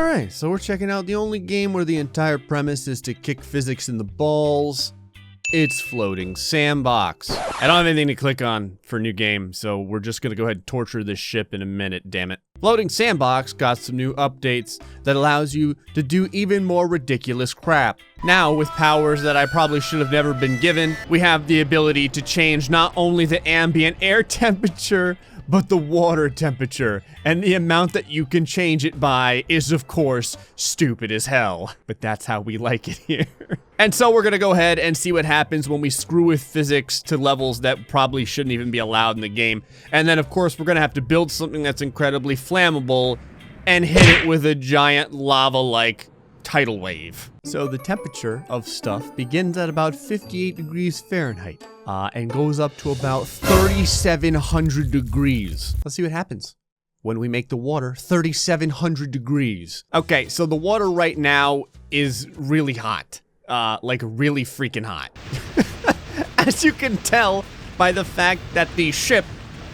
Alright, so we're checking out the only game where the entire premise is to kick physics in the balls. It's Floating Sandbox. I don't have anything to click on for new game, so we're just gonna go ahead and torture this ship in a minute, damn it. Floating Sandbox got some new updates that allows you to do even more ridiculous crap. Now, with powers that I probably should have never been given, we have the ability to change not only the ambient air temperature, but the water temperature, and the amount that you can change it by is, of course, stupid as hell. But that's how we like it here. And so we're gonna go ahead and see what happens when we screw with physics to levels that probably shouldn't even be allowed in the game. And then, of course, we're gonna have to build something that's incredibly flammable and hit it with a giant lava-like tidal wave. So the temperature of stuff begins at about 58 degrees Fahrenheit. And goes up to about 3,700 degrees. Let's see what happens when we make the water 3,700 degrees. Okay, so the water right now is really hot. Like really freaking hot. As you can tell by the fact that the ship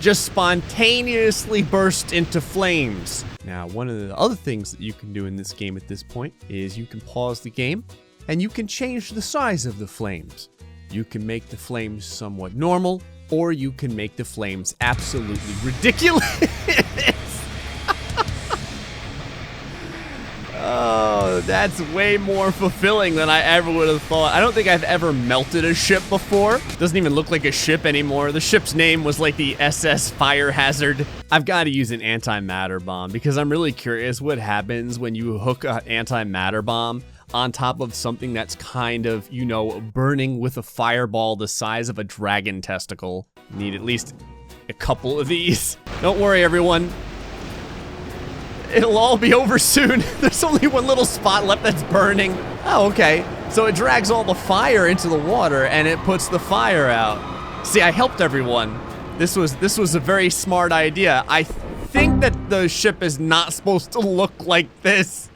just spontaneously burst into flames. Now, one of the other things that you can do in this game at this point is you can pause the game and you can change the size of the flames. You can make the flames somewhat normal, or you can make the flames absolutely ridiculous. Oh, that's way more fulfilling than I ever would have thought. I don't think I've ever melted a ship before. Doesn't even look like a ship anymore. The ship's name was like the SS Fire Hazard. I've got to use an antimatter bomb because I'm really curious what happens when you hook an antimatter bomb on top of something that's kind of, you know, burning with a fireball the size of a dragon testicle. Need at least a couple of these. Don't worry, everyone. It'll all be over soon. There's only one little spot left that's burning. Oh, okay. So it drags all the fire into the water and it puts the fire out. See, I helped everyone. This was a very smart idea. I think that the ship is not supposed to look like this.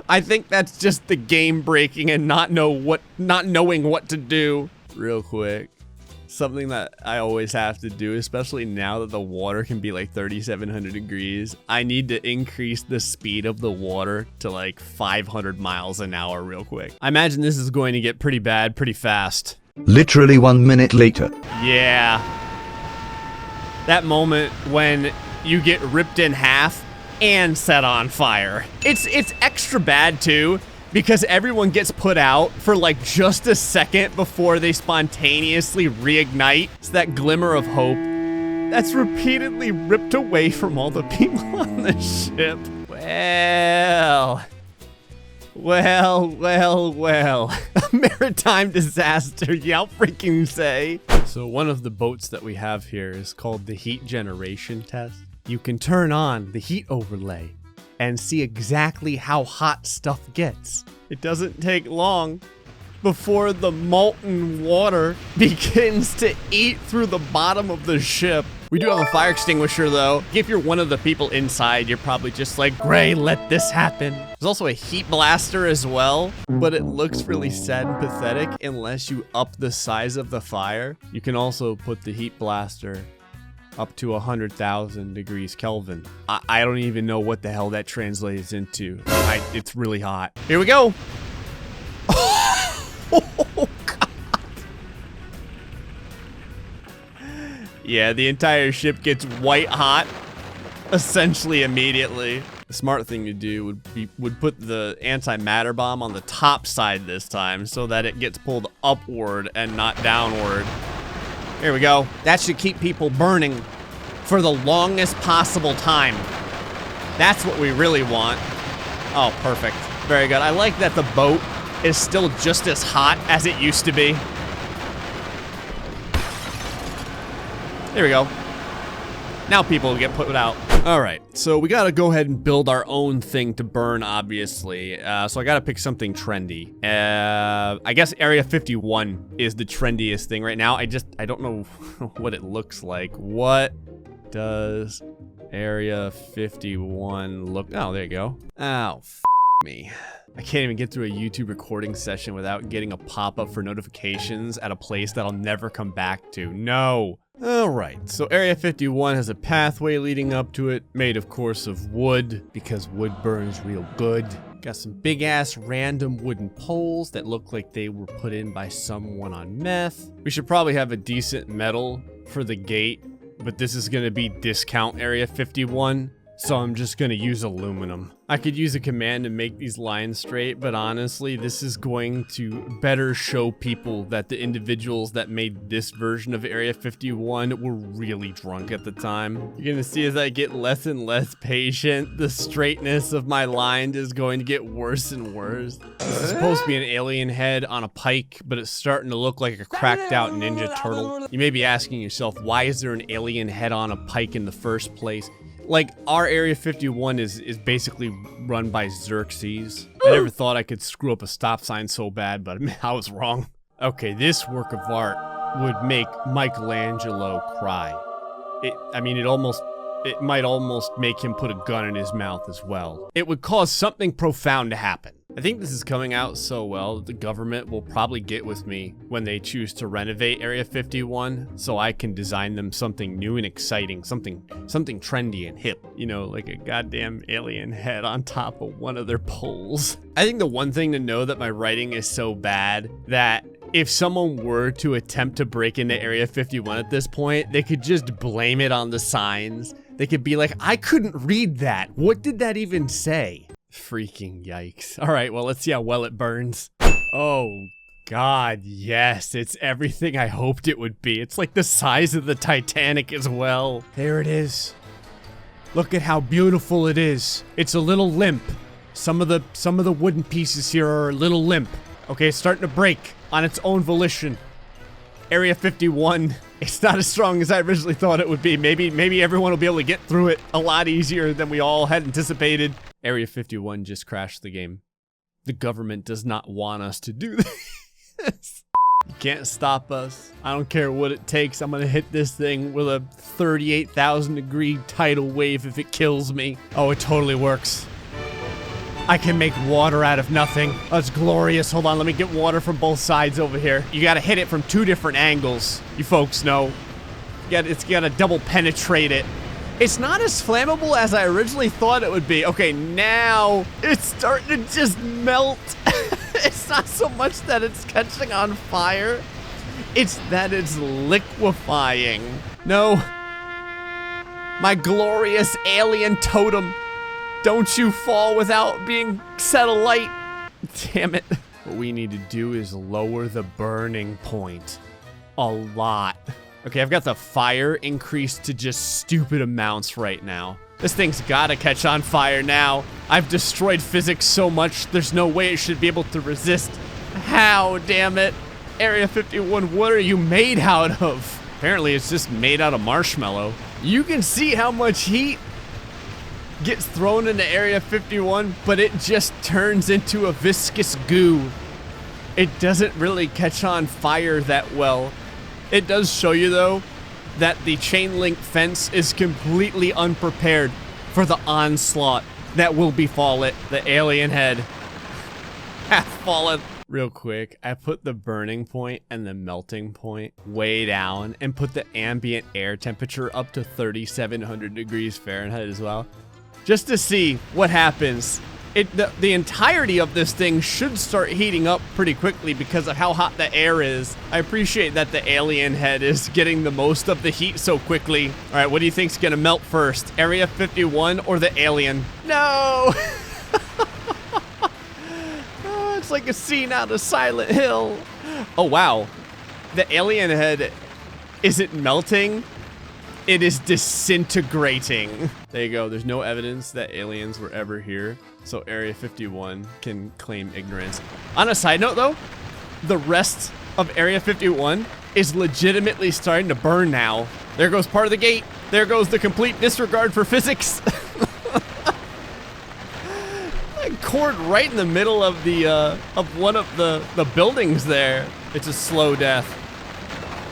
I think that's just the game breaking and not knowing what to do. Real quick, something that I always have to do, especially now that the water can be like 3,700 degrees, I need to increase the speed of the water to like 500 miles an hour real quick. I imagine this is going to get pretty bad pretty fast. Literally 1 minute later. Yeah. That moment when you get ripped in half and set on fire. It's extra bad too, because everyone gets put out for like just a second before they spontaneously reignite. It's that glimmer of hope that's repeatedly ripped away from all the people on the ship. Well. A maritime disaster, y'all freaking say. So one of the boats that we have here is called the heat generation test. You can turn on the heat overlay and see exactly how hot stuff gets. It doesn't take long before the molten water begins to eat through the bottom of the ship. We do have a fire extinguisher though. If you're one of the people inside, you're probably just like, Gray, let this happen. There's also a heat blaster as well, but it looks really sad and pathetic unless you up the size of the fire. You can also put the heat blaster up to 100,000 degrees Kelvin. I don't even know what the hell that translates into. It's really hot. Here we go. Oh, God. Yeah, the entire ship gets white hot, essentially immediately. The smart thing to do would put the antimatter bomb on the top side this time so that it gets pulled upward and not downward. Here we go. That should keep people burning for the longest possible time. That's what we really want. Oh, perfect. Very good. I like that the boat is still just as hot as it used to be. There we go. Now people get put out. All right, so we gotta go ahead and build our own thing to burn, obviously. So I gotta pick something trendy. I guess Area 51 is the trendiest thing right now. I don't know what it looks like. What does Area 51 look? Oh, there you go. Oh, me. I can't even get through a YouTube recording session without getting a pop-up for notifications at a place that I'll never come back to. No. Alright, so Area 51 has a pathway leading up to it, made of course of wood, because wood burns real good. Got some big ass random wooden poles that look like they were put in by someone on meth. We should probably have a decent metal for the gate, but this is gonna be discount Area 51. So I'm just gonna use aluminum. I could use a command to make these lines straight, but honestly, this is going to better show people that the individuals that made this version of Area 51 were really drunk at the time. You're gonna see as I get less and less patient, the straightness of my line is going to get worse and worse. This is supposed to be an alien head on a pike, but it's starting to look like a cracked out Ninja Turtle. You may be asking yourself, why is there an alien head on a pike in the first place? Like, our Area 51 is basically run by Xerxes. I never thought I could screw up a stop sign so bad, but I was wrong. Okay, this work of art would make Michelangelo cry. It might almost make him put a gun in his mouth as well. It would cause something profound to happen. I think this is coming out so well that the government will probably get with me when they choose to renovate Area 51 so I can design them something new and exciting, something trendy and hip. You know, like a goddamn alien head on top of one of their poles. I think the one thing to know that my writing is so bad that if someone were to attempt to break into Area 51 at this point, they could just blame it on the signs. They could be like, I couldn't read that. What did that even say? Freaking yikes. All right, well, let's see how well it burns. Oh, God, yes. It's everything I hoped it would be. It's like the size of the Titanic as well. There it is. Look at how beautiful it is. It's a little limp. Some of the wooden pieces here are a little limp. Okay, it's starting to break on its own volition. Area 51, it's not as strong as I originally thought it would be. Maybe everyone will be able to get through it a lot easier than we all had anticipated. Area 51 just crashed the game. The government does not want us to do this. You can't stop us. I don't care what it takes. I'm gonna hit this thing with a 38,000 degree tidal wave if it kills me. Oh, it totally works. I can make water out of nothing. That's glorious. Hold on, let me get water from both sides over here. You gotta hit it from 2 different angles. You folks know. It's gotta double penetrate it. It's not as flammable as I originally thought it would be. Okay, now it's starting to just melt. It's not so much that it's catching on fire. It's that it's liquefying. No. My glorious alien totem. Don't you fall without being set alight. Damn it. What we need to do is lower the burning point. A lot. Okay, I've got the fire increased to just stupid amounts right now. This thing's gotta catch on fire now. I've destroyed physics so much, there's no way it should be able to resist. How, damn it? Area 51, what are you made out of? Apparently it's just made out of marshmallow. You can see how much heat gets thrown into Area 51, but it just turns into a viscous goo. It doesn't really catch on fire that well. It does show you, though, that the chain link fence is completely unprepared for the onslaught that will befall it. The alien head hath fallen. Real quick, I put the burning point and the melting point way down and put the ambient air temperature up to 3,700 degrees Fahrenheit as well. Just to see what happens. The entirety of this thing should start heating up pretty quickly because of how hot the air is. I appreciate that the alien head is getting the most of the heat so quickly. All right, what do you think's gonna melt first? Area 51 or the alien? No! Oh, it's like a scene out of Silent Hill. Oh, wow. The alien head isn't melting. It is disintegrating. There you go. There's no evidence that aliens were ever here, so Area 51 can claim ignorance. On a side note, though, the rest of Area 51 is legitimately starting to burn now. There goes part of the gate. There goes the complete disregard for physics. I cord right in the middle of the one of the buildings there. It's a slow death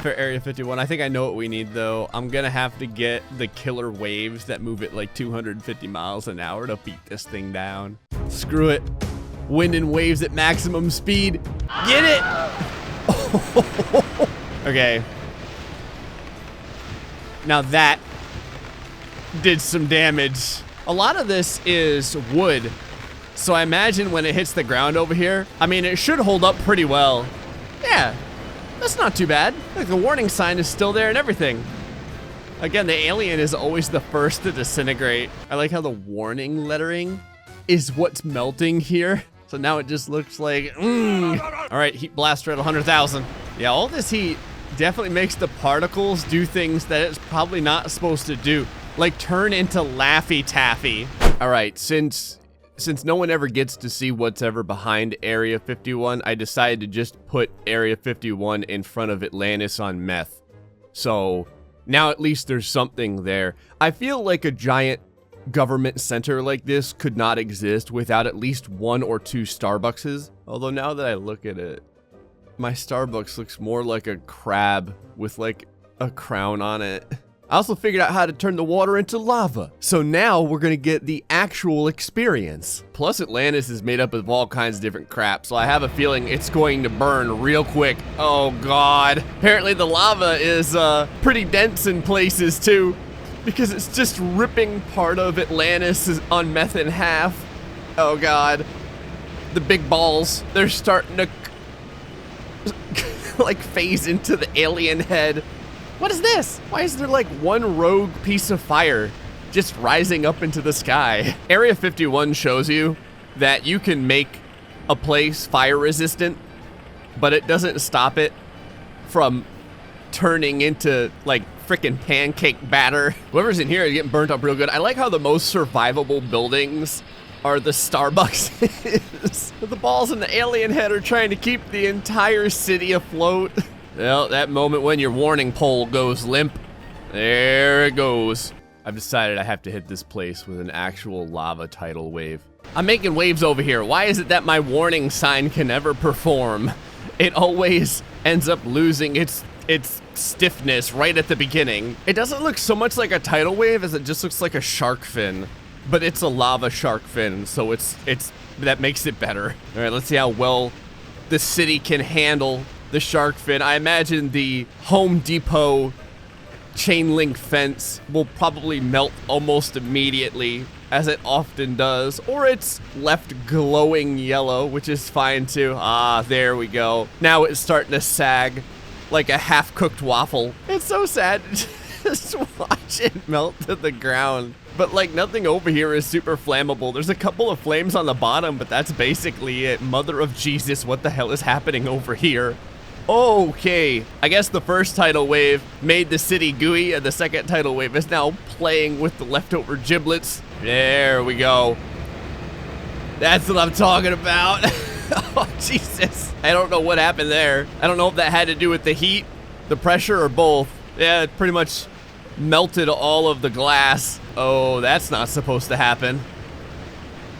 for Area 51. I think I know what we need, though. I'm gonna have to get the killer waves that move at like 250 miles an hour to beat this thing down. Screw it. Wind and waves at maximum speed. Get it! Okay. Now that did some damage. A lot of this is wood. So I imagine when it hits the ground over here, I mean, it should hold up pretty well. Yeah, that's not too bad. Like the warning sign is still there and everything. Again, the alien is always the first to disintegrate. I like how the warning lettering is what's melting here. So now it just looks like, All right, heat blaster at 100,000. Yeah, all this heat definitely makes the particles do things that it's probably not supposed to do. Like turn into Laffy Taffy. All right, since no one ever gets to see what's ever behind Area 51, I decided to just put Area 51 in front of Atlantis on meth. So now at least there's something there. I feel like a giant government center like this could not exist without at least 1 or 2 Starbuckses. Although now that I look at it, my Starbucks looks more like a crab with like a crown on it. I also figured out how to turn the water into lava. So now we're gonna get the actual experience. Plus Atlantis is made up of all kinds of different crap, so I have a feeling it's going to burn real quick. Oh God. Apparently the lava is pretty dense in places too, because it's just ripping part of Atlantis on meth in half. Oh God. The big balls, they're starting to like phase into the alien head. What is this? Why is there like one rogue piece of fire just rising up into the sky? Area 51 shows you that you can make a place fire resistant, but it doesn't stop it from turning into like freaking pancake batter. Whoever's in here is getting burnt up real good. I like how the most survivable buildings are the Starbucks. The balls in the alien head are trying to keep the entire city afloat. Well, that moment when your warning pole goes limp, there it goes. I've decided I have to hit this place with an actual lava tidal wave. I'm making waves over here. Why is it that my warning sign can never perform? It always ends up losing its stiffness right at the beginning. It doesn't look so much like a tidal wave as it just looks like a shark fin, but it's a lava shark fin, so that makes it better. All right, let's see how well the city can handle the shark fin. I imagine the Home Depot chain link fence will probably melt almost immediately, as it often does, or it's left glowing yellow, which is fine too. Ah, there we go. Now it's starting to sag like a half-cooked waffle. It's so sad to just watch it melt to the ground. But like nothing over here is super flammable. There's a couple of flames on the bottom, but that's basically it. Mother of Jesus, what the hell is happening over here? Okay, I guess the first tidal wave made the city gooey, and the second tidal wave is now playing with the leftover giblets. There we go. That's what I'm talking about. Oh, Jesus. I don't know what happened there. I don't know if that had to do with the heat, the pressure, or both. Yeah, it pretty much melted all of the glass. Oh, that's not supposed to happen.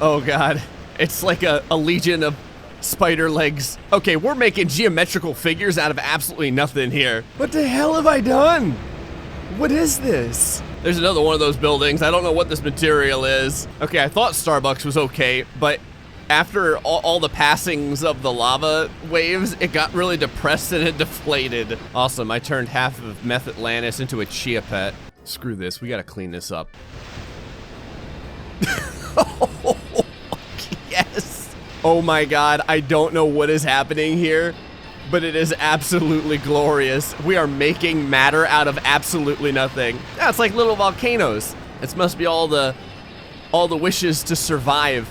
Oh, God. It's like a legion of spider legs. Okay, we're making geometrical figures out of absolutely nothing here. What the hell have I done? What is this? There's another one of those buildings. I don't know what this material is. Okay, I thought Starbucks was okay, but after all the passings of the lava waves, it got really depressed and it deflated. Awesome, I turned half of Meth Atlantis into a chia pet. Screw this, we gotta clean this up. Oh, yes. Oh my God, I don't know what is happening here, but it is absolutely glorious. We are making matter out of absolutely nothing. Yeah, it's like little volcanoes. It must be all the wishes to survive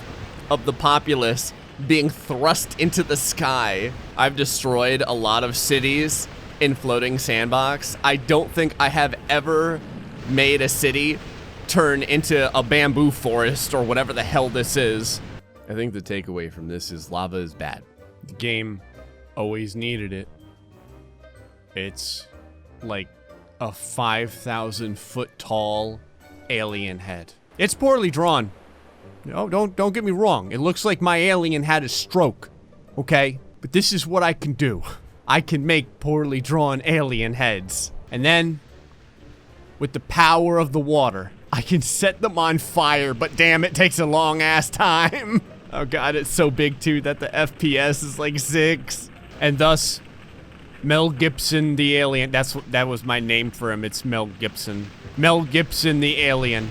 of the populace being thrust into the sky. I've destroyed a lot of cities in Floating Sandbox. I don't think I have ever made a city turn into a bamboo forest or whatever the hell this is. I think the takeaway from this is lava is bad. The game always needed it. It's like a 5,000 foot tall alien head. It's poorly drawn. No, don't get me wrong. It looks like my alien had a stroke, okay? But this is what I can do. I can make poorly drawn alien heads. And then, with the power of the water, I can set them on fire, but damn, it takes a long ass time. Oh god, it's so big too that the FPS is like 6. And thus, Mel Gibson the alien. That was my name for him. It's Mel Gibson. Mel Gibson the alien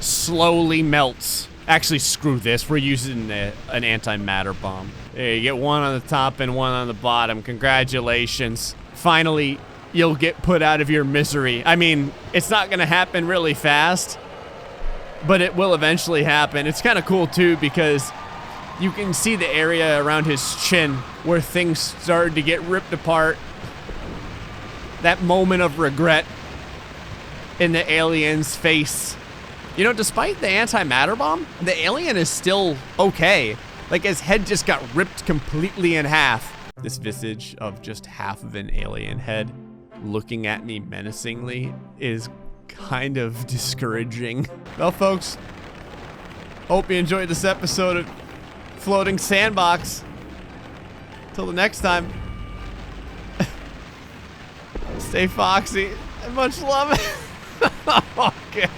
slowly melts. Actually, screw this. We're using an antimatter bomb. There, you get one on the top and one on the bottom. Congratulations. Finally, you'll get put out of your misery. I mean, it's not gonna happen really fast, but it will eventually happen. It's kind of cool too because you can see the area around his chin where things started to get ripped apart. That moment of regret in the alien's face. You know, despite the antimatter bomb, the alien is still okay. Like, his head just got ripped completely in half. This visage of just half of an alien head looking at me menacingly is kind of discouraging. Well, folks, hope you enjoyed this episode of Floating Sandbox. Till the next time, stay foxy and much love. Oh, God.